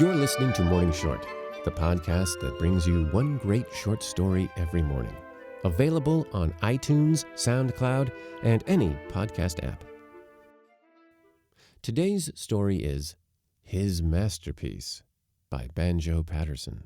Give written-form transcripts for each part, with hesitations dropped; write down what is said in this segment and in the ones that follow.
You're listening to Morning Short, the podcast that brings you one great short story every morning. Available on iTunes, SoundCloud, and any podcast app. Today's story is His Masterpiece by Banjo Paterson.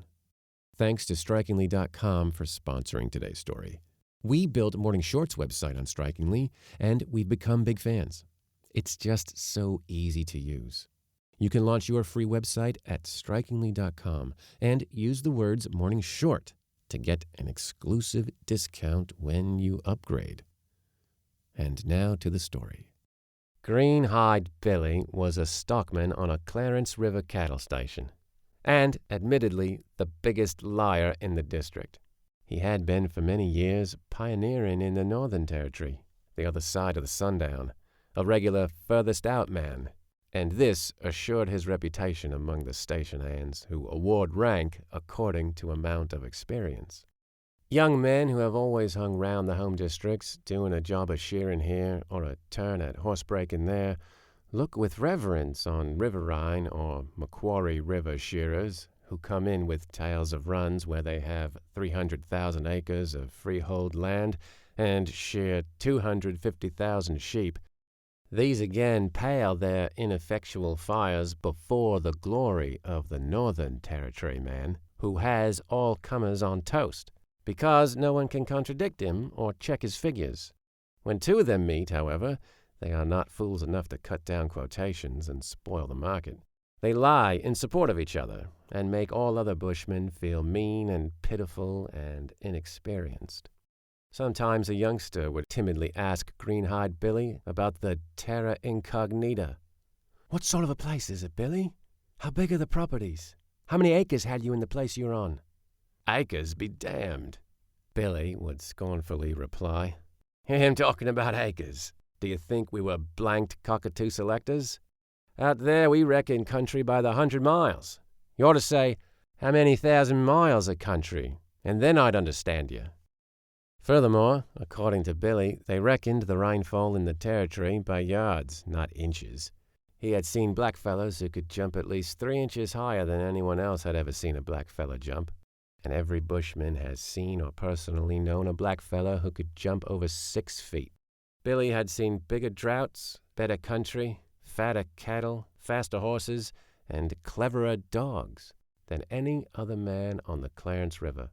Thanks to Strikingly.com for sponsoring today's story. We built Morning Short's website on Strikingly, and we've become big fans. It's just so easy to use. You can launch your free website at Strikingly.com and use the words Morning Short to get an exclusive discount when you upgrade. And now to the story. Green-Hide Billy was a stockman on a Clarence River cattle station, and, admittedly, the biggest liar in the district. He had been for many years pioneering in the Northern Territory, the other side of the sundown, a regular furthest-out man, and this assured his reputation among the station hands, who award rank according to amount of experience. Young men who have always hung round the home districts, doing a job of shearing here or a turn at horsebreaking there, look with reverence on riverine or Macquarie River shearers who come in with tales of runs where they have 300,000 acres of freehold land and shear 250,000 sheep. These again pale their ineffectual fires before the glory of the Northern Territory man, who has all comers on toast, because no one can contradict him or check his figures. When two of them meet, however, they are not fools enough to cut down quotations and spoil the market. They lie in support of each other and make all other bushmen feel mean and pitiful and inexperienced. Sometimes a youngster would timidly ask Green-Hide Billy about the terra incognita. "What sort of a place is it, Billy? How big are the properties? How many acres had you in the place you're on?" "Acres be damned," Billy would scornfully reply. "Hear him talking about acres. Do you think we were blanked cockatoo selectors? Out there we reckon country by the 100 miles. You ought to say, how many thousand miles of country, and then I'd understand you." Furthermore, according to Billy, they reckoned the rainfall in the territory by yards, not inches. He had seen blackfellows who could jump at least 3 inches higher than anyone else had ever seen a blackfellow jump, and every bushman has seen or personally known a blackfellow who could jump over 6 feet. Billy had seen bigger droughts, better country, fatter cattle, faster horses, and cleverer dogs than any other man on the Clarence River.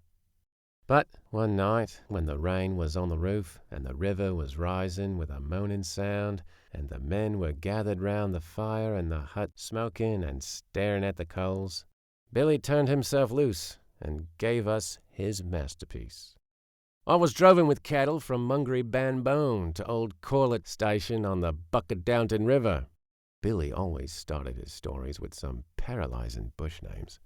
But one night, when the rain was on the roof, and the river was rising with a moaning sound, and the men were gathered round the fire in the hut smoking and staring at the coals, Billy turned himself loose and gave us his masterpiece. "I was droving with cattle from Mungry Banbone to Old Corlett Station on the Buckadownton River." Billy always started his stories with some paralyzing bush names.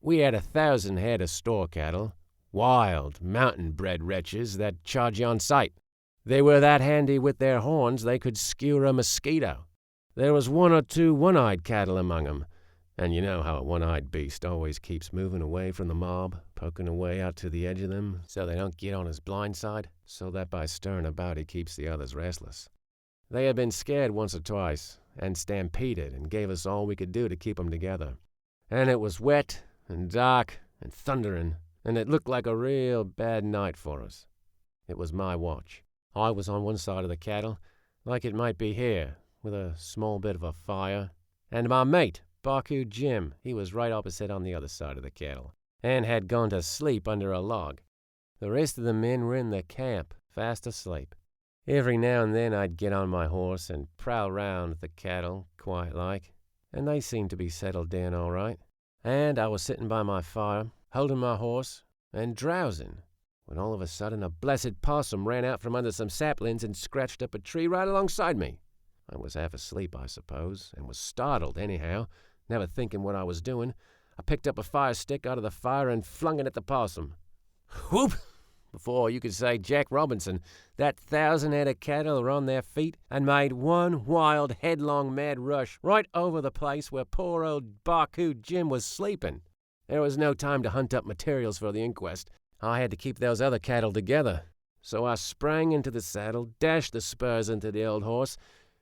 "We had 1,000 head of store cattle, wild, mountain-bred wretches that charge you on sight. They were that handy with their horns they could skewer a mosquito. There was 1 or 2 one-eyed cattle among 'em, and you know how a one-eyed beast always keeps moving away from the mob, poking away out to the edge of them so they don't get on his blind side, so that by stirring about he keeps the others restless. They had been scared once or twice, and stampeded and gave us all we could do to keep 'em together. And it was wet and dark and thundering, and it looked like a real bad night for us. It was my watch. I was on one side of the cattle, like it might be here, with a small bit of a fire, and my mate, Barcoo Jim, he was right opposite on the other side of the cattle, and had gone to sleep under a log. The rest of the men were in the camp, fast asleep. Every now and then I'd get on my horse and prowl round the cattle, quiet-like, and they seemed to be settled down all right. And I was sitting by my fire, holding my horse, and drowsing, when all of a sudden a blessed possum ran out from under some saplings and scratched up a tree right alongside me. I was half asleep, I suppose, and was startled anyhow, never thinking what I was doing. I picked up a fire stick out of the fire and flung it at the possum. Whoop! Before you could say Jack Robinson, that 1,000 head of cattle were on their feet and made one wild, headlong, mad rush right over the place where poor old Barcoo Jim was sleeping. There was no time to hunt up materials for the inquest. I had to keep those other cattle together. So I sprang into the saddle, dashed the spurs into the old horse,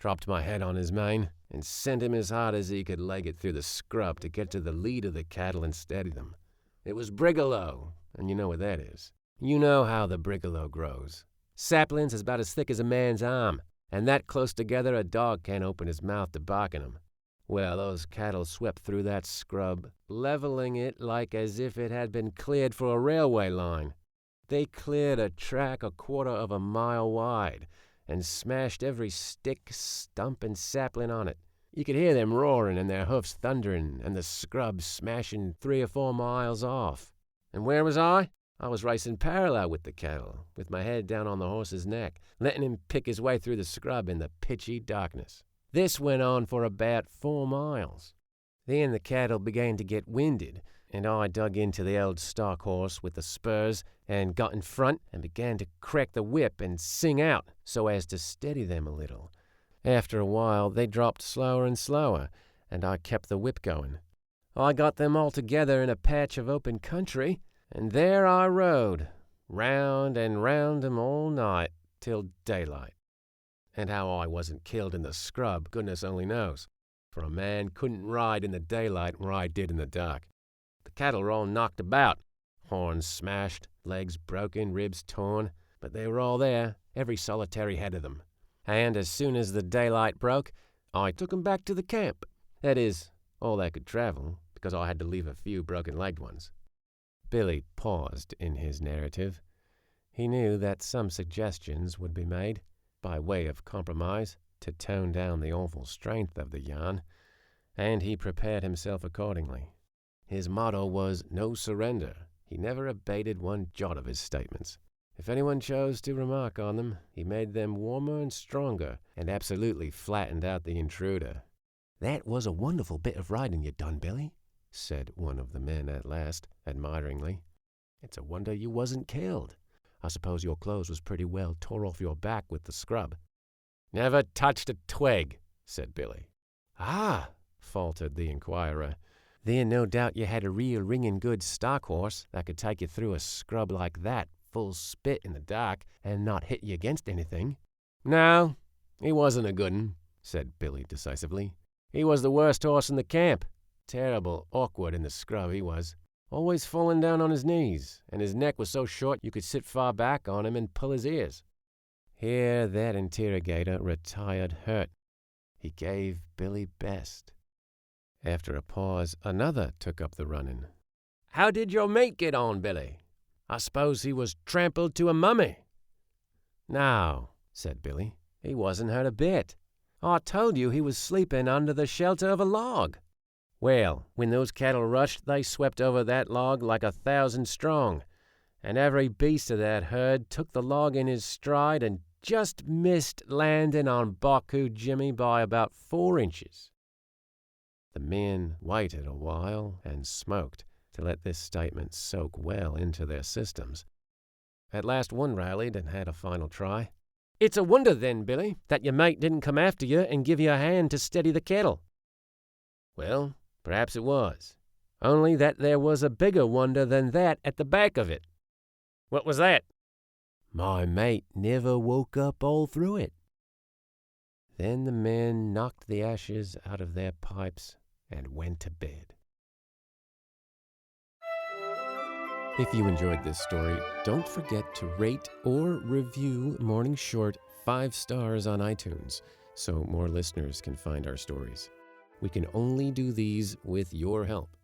dropped my head on his mane, and sent him as hard as he could leg it through the scrub to get to the lead of the cattle and steady them. It was brigalow, and you know what that is. You know how the brigalow grows. Saplings is about as thick as a man's arm, and that close together a dog can't open his mouth to bark in 'em. Well, those cattle swept through that scrub, leveling it like as if it had been cleared for a railway line. They cleared a track 1/4 of a mile wide, and smashed every stick, stump, and sapling on it. You could hear them roaring and their hoofs thundering, and the scrub smashing 3 or 4 miles off. And where was I? I was racing parallel with the cattle, with my head down on the horse's neck, letting him pick his way through the scrub in the pitchy darkness. This went on for about 4 miles. Then the cattle began to get winded, and I dug into the old stock horse with the spurs and got in front and began to crack the whip and sing out so as to steady them a little. After a while, they dropped slower and slower, and I kept the whip going. I got them all together in a patch of open country, and there I rode, round and round 'em all night till daylight. And how I wasn't killed in the scrub, goodness only knows, for a man couldn't ride in the daylight where I did in the dark. The cattle were all knocked about, horns smashed, legs broken, ribs torn, but they were all there, every solitary head of them. And as soon as the daylight broke, I took 'em back to the camp. That is, all that could travel, because I had to leave a few broken-legged ones. Billy paused in his narrative. He knew that some suggestions would be made, by way of compromise, to tone down the awful strength of the yarn, and he prepared himself accordingly. His motto was no surrender. He never abated one jot of his statements. If anyone chose to remark on them, he made them warmer and stronger, and absolutely flattened out the intruder. "That was a wonderful bit of riding you done, Billy," said one of the men at last, admiringly. "It's a wonder you wasn't killed. I suppose your clothes was pretty well tore off your back with the scrub." "Never touched a twig," said Billy. "Ah," faltered the inquirer, "then no doubt you had a real ringing good stock horse that could take you through a scrub like that, full spit in the dark, and not hit you against anything." "No, he wasn't a good 'un," said Billy decisively. "He was the worst horse in the camp. Terrible awkward in the scrub he was. Always falling down on his knees, and his neck was so short you could sit far back on him and pull his ears." Here that interrogator retired hurt. He gave Billy best. After a pause, another took up the running. "How did your mate get on, Billy? I suppose he was trampled to a mummy." "No," said Billy. "He wasn't hurt a bit. I told you he was sleeping under the shelter of a log. Well, when those cattle rushed, they swept over that log like 1,000 strong, and every beast of that herd took the log in his stride and just missed landing on Baku Jimmy by about 4 inches. The men waited a while and smoked to let this statement soak well into their systems. At last one rallied and had a final try. "It's a wonder then, Billy, that your mate didn't come after you and give you a hand to steady the cattle." "Well, perhaps it was. Only that there was a bigger wonder than that at the back of it." "What was that?" "My mate never woke up all through it." Then the men knocked the ashes out of their pipes and went to bed. If you enjoyed this story, don't forget to rate or review Morning Short 5 stars on iTunes so more listeners can find our stories. We can only do these with your help.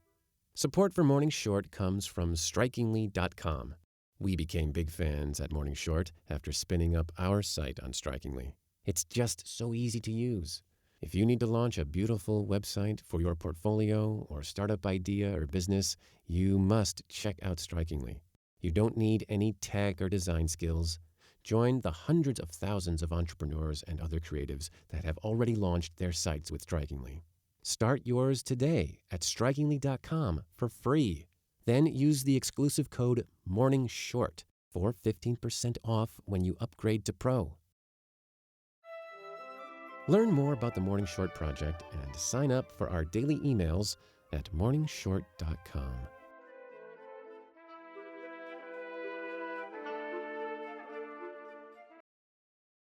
Support for Morning Short comes from Strikingly.com. We became big fans at Morning Short after spinning up our site on Strikingly. It's just so easy to use. If you need to launch a beautiful website for your portfolio or startup idea or business, you must check out Strikingly. You don't need any tech or design skills. Join the hundreds of thousands of entrepreneurs and other creatives that have already launched their sites with Strikingly. Start yours today at Strikingly.com for free. Then use the exclusive code MORNINGSHORT for 15% off when you upgrade to Pro. Learn more about the Morning Short Project and sign up for our daily emails at morningshort.com.